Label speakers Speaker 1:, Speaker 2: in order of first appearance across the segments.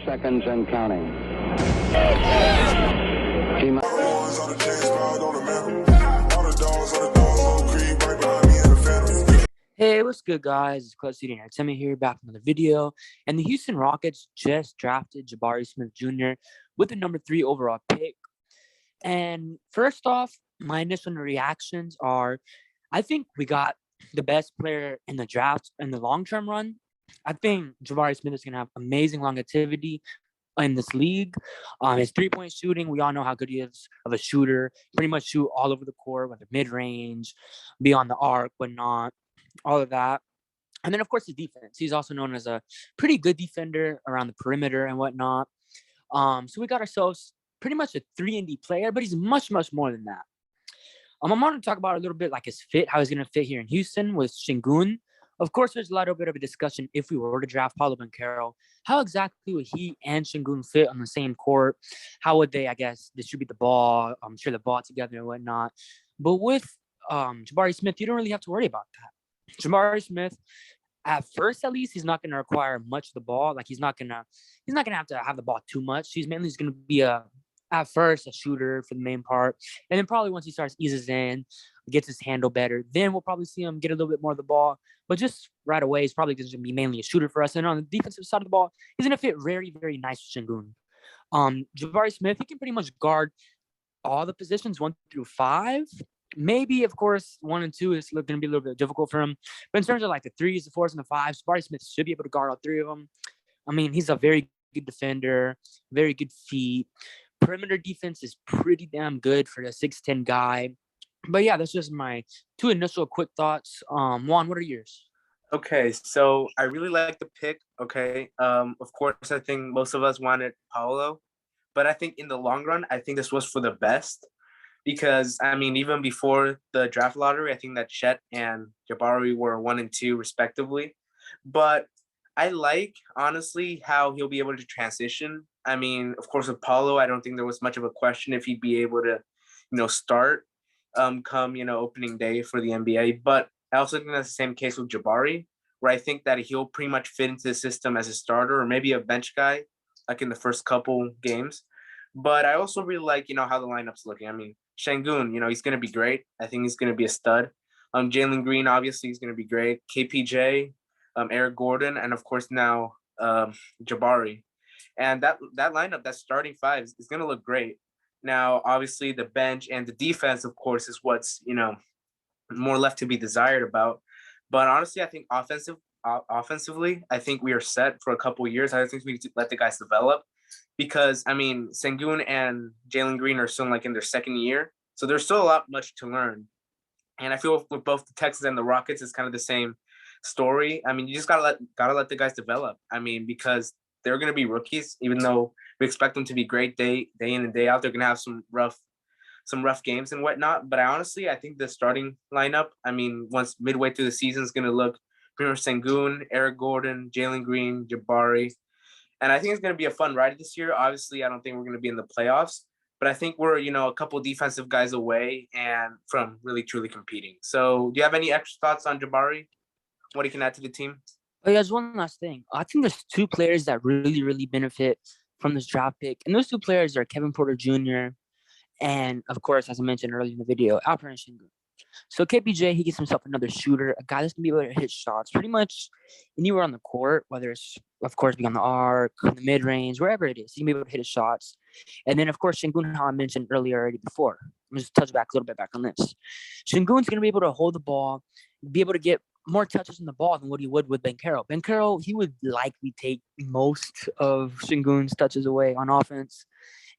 Speaker 1: seconds and counting. Team.
Speaker 2: Hey, what's good, guys? It's Clutch City Essam here, back with another video. And the Houston Rockets just drafted Jabari Smith Jr. with the number 3 overall pick. And first off, my initial reactions are, I think we got the best player in the draft in the long-term run. I think Jabari Smith is going to have amazing longevity in this league. His three-point shooting, we all know how good he is of a shooter. Pretty much shoot all over the court, whether mid-range, be on the arc, whatnot, all of that. And then, of course, his defense. He's also known as a pretty good defender around the perimeter and whatnot. So we got ourselves pretty much a 3-and-D player, but he's much, much more than that. I want to talk about a little bit like his fit, how he's going to fit here in Houston with Sengun. Of course, there's a little bit of a discussion if we were to draft Paolo Banchero. How exactly would he and Sengun fit on the same court? How would they, I guess, distribute the ball, share the ball together and whatnot? But with Jabari Smith, you don't really have to worry about that. Jabari Smith, at first at least, he's not going to require much of the ball. Like he's not gonna have to have the ball too much. He's mainly going to be at first a shooter for the main part, and then probably once he starts eases in, gets his handle better, then we'll probably see him get a little bit more of the ball. But just right away, he's probably going to be mainly a shooter for us. And on the defensive side of the ball, he's going to fit very, very nice with Sengun. Jabari Smith, he can pretty much guard all the positions 1 through 5. Maybe, of course, 1 and 2 is going to be a little bit difficult for him. But in terms of like the 3s, the 4s, and the 5s, Jabari Smith should be able to guard all 3 of them. I mean, he's a very good defender, very good feet. Perimeter defense is pretty damn good for the 6'10" guy. But yeah, that's just my 2 initial quick thoughts. Juan, what are yours?
Speaker 3: Okay, so I really like the pick. Okay, of course, I think most of us wanted Paolo, but I think in the long run, I think this was for the best because I mean, even before the draft lottery, I think that Chet and Jabari were 1 and 2 respectively. But I like honestly how he'll be able to transition. I mean, of course, with Paolo, I don't think there was much of a question if he'd be able to, start come opening day for the NBA. But I also think that's the same case with Jabari, where I think that he'll pretty much fit into the system as a starter or maybe a bench guy, like in the first couple games. But I also really like, how the lineup's looking. I mean, Sengun, he's going to be great. I think he's going to be a stud. Jalen Green, obviously, is going to be great. KPJ, Eric Gordon, and of course now Jabari. And that lineup, that starting 5 is going to look great. Now, obviously, the bench and the defense, of course, is what's, more left to be desired about. But honestly, I think offensively, I think we are set for a couple of years. I think we need to let the guys develop because, I mean, Sengun and Jalen Green are still like in their second year. So there's still a lot much to learn. And I feel with both the Texans and the Rockets, it's kind of the same story. I mean, you just gotta let the guys develop. I mean, because they're going to be rookies, even though we expect them to be great day in and day out. They're going to have some rough games and whatnot. But I think the starting lineup, I mean, once midway through the season is going to look pretty much Sengun, Eric Gordon, Jalen Green, Jabari. And I think it's going to be a fun ride this year. Obviously, I don't think we're going to be in the playoffs, but I think we're, a couple defensive guys away and from really truly competing. So do you have any extra thoughts on Jabari? What he can add to the team?
Speaker 2: Oh, yeah, there's one last thing. I think there's 2 players that really, really benefit from this draft pick. And those 2 players are Kevin Porter Jr. and, of course, as I mentioned earlier in the video, Alperen Sengun. So KPJ, he gets himself another shooter, a guy that's going to be able to hit shots pretty much anywhere on the court, whether it's, of course, be on the arc, the mid-range, wherever it is. He can be able to hit his shots. And then, of course, Sengun, how I mentioned earlier already before. I'm just touch back a little bit back on this. Sengun's going to be able to hold the ball, be able to get more touches on the ball than what he would with Banchero. Banchero, he would likely take most of Sengun's touches away on offense.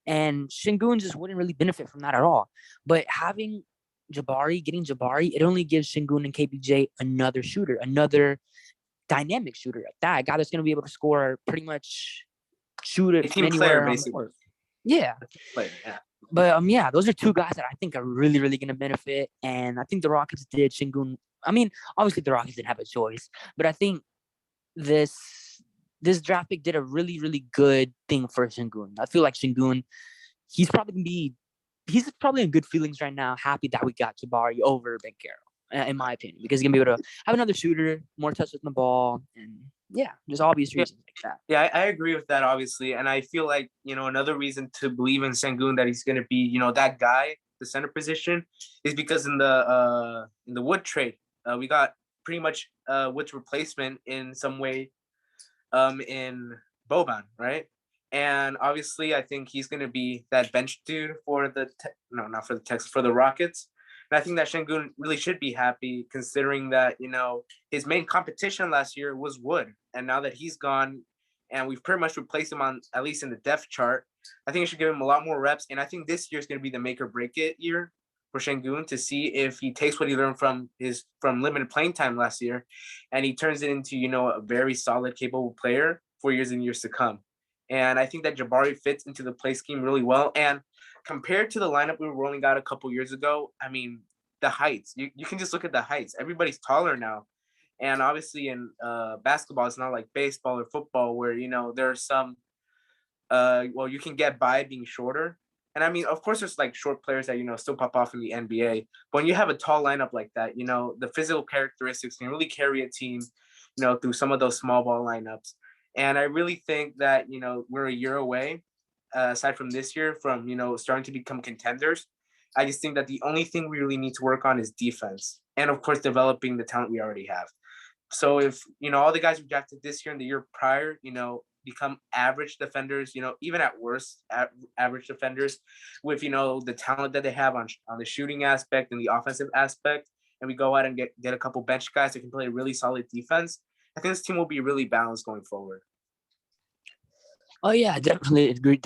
Speaker 2: And Sengun just wouldn't really benefit from that at all. But getting Jabari, it only gives Sengun and KPJ another shooter, another dynamic shooter like that. A guy that's going to be able to score pretty much shoot it from anywhere on the court. Yeah.
Speaker 3: Yeah.
Speaker 2: But yeah, those are 2 guys that I think are really, really going to benefit. And I think the Rockets did Sengun. I mean, obviously the Rockets didn't have a choice, but I think this draft pick did a really, really good thing for Sengun. I feel like Sengun, he's probably in good feelings right now, happy that we got Jabari over Banchero, in my opinion, because he's going to be able to have another shooter, more touches on the ball, and yeah, just obvious reasons, I
Speaker 3: Yeah, I agree with that, obviously. And I feel like, another reason to believe in Sengun that he's going to be, that guy, the center position, is because in the Wood trade, we got pretty much Wood's replacement in some way in Boban, right? And obviously, I think he's going to be that bench dude for no, not for the Texans, for the Rockets. And I think that Sengun really should be happy, considering that, his main competition last year was Wood. And now that he's gone and we've pretty much replaced him on, at least in the depth chart, I think it should give him a lot more reps. And I think this year is going to be the make or break it year for Sengun, to see if he takes what he learned from limited playing time last year and he turns it into, a very solid, capable player for years and years to come. And I think that Jabari fits into the play scheme really well. And compared to the lineup we rolling out a couple years ago, I mean, the heights, you can just look at the heights. Everybody's taller now. And obviously in basketball, it's not like baseball or football where, there's some, you can get by being shorter. And I mean, of course, there's like short players that, still pop off in the NBA. But when you have a tall lineup like that, the physical characteristics can really carry a team, through some of those small ball lineups. And I really think that, we're a year away, aside from this year, from, starting to become contenders. I just think that the only thing we really need to work on is defense. And of course, developing the talent we already have. So if, all the guys we drafted this year and the year prior, become average defenders, even at worst, average defenders with, the talent that they have on the shooting aspect and the offensive aspect, and we go out and get a couple bench guys that can play a really solid defense, I think this team will be really balanced going forward.
Speaker 2: Oh yeah, definitely agree.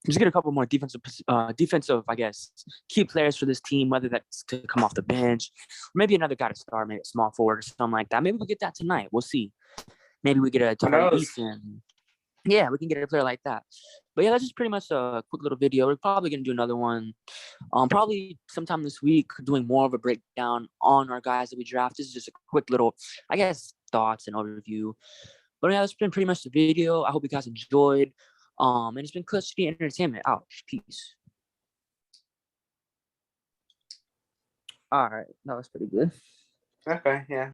Speaker 2: Just get a couple more defensive, I guess, key players for this team, whether that's to come off the bench, or maybe another guy to start, maybe a small forward or something like that. Maybe we'll get that tonight. We'll see. Maybe we get a Ethan. Yeah, we can get a player like that. But yeah, that's just pretty much a quick little video. We're probably gonna do another one, probably sometime this week, doing more of a breakdown on our guys that we drafted. This is just a quick little, I guess, thoughts and overview. But yeah, that's been pretty much the video. I hope you guys enjoyed. And it's been Clutch City Entertainment. Ouch. Peace. All right. That was pretty good.
Speaker 3: Okay, yeah.